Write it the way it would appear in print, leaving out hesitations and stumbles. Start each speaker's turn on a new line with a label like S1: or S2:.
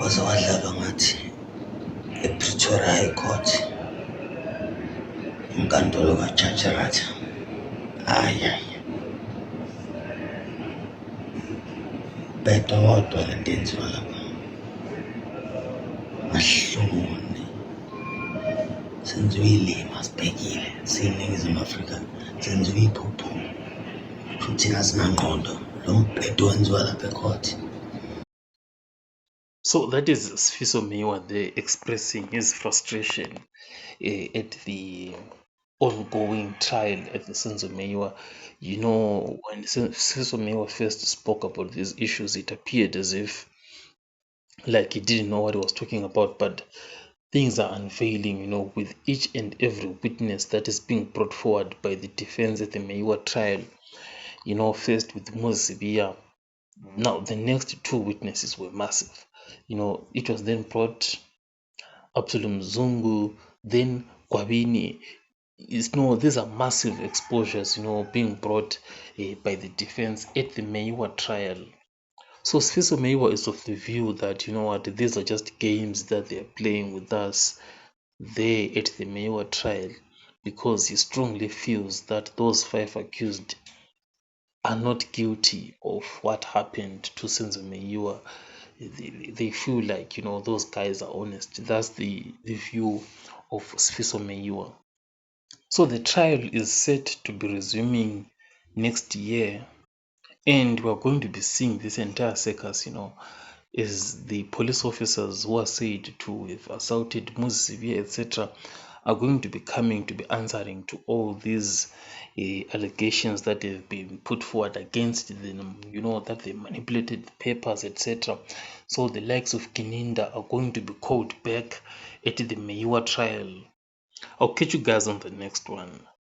S1: waze wadlala ngathi ePretoria High Court inkantolo kaJaji Ratha. Hayi bedodwa lento yenziwa lapha mahloni senziwe iy'lima sibhekile siyiNingizimu Afrika senziwe iphupho futhi asinangqondo lo mbhedo wenziwa lapha ecourt.
S2: So that is Sifiso Meyiwa there expressing his frustration at the ongoing trial at the Senzo Meyiwa. You know, when Sifiso Meyiwa first spoke about these issues, it appeared as if like he didn't know what he was talking about, but things are unveiling, you know, with each and every witness that is being brought forward by the defense at the Meyiwa trial. You know, first with Moses Sibiya. Now, the next two witnesses were massive. You know, it was then brought Absalom Zungu, then Kwabini. These are massive exposures, you know, being brought by the defense at the Meyiwa trial. So Sifiso Meyiwa is of the view that, you know what, these are just games that they are playing with us there at the Meyiwa trial, because he strongly feels that those 5 accused are not guilty of what happened to Senzo Meyiwa. They feel like, you know, those guys are honest. That's the view of Sifiso Meyiwa. So the trial is set to be resuming next year, and we're going to be seeing this entire circus, you know, as the police officers who are said to have assaulted Moses Sibiya, etc., are going to be coming to be answering to all these allegations that have been put forward against them, you know, that they manipulated the papers, etc. So the likes of Kininda are going to be called back at the Meyiwa trial. I'll catch you guys on the next one.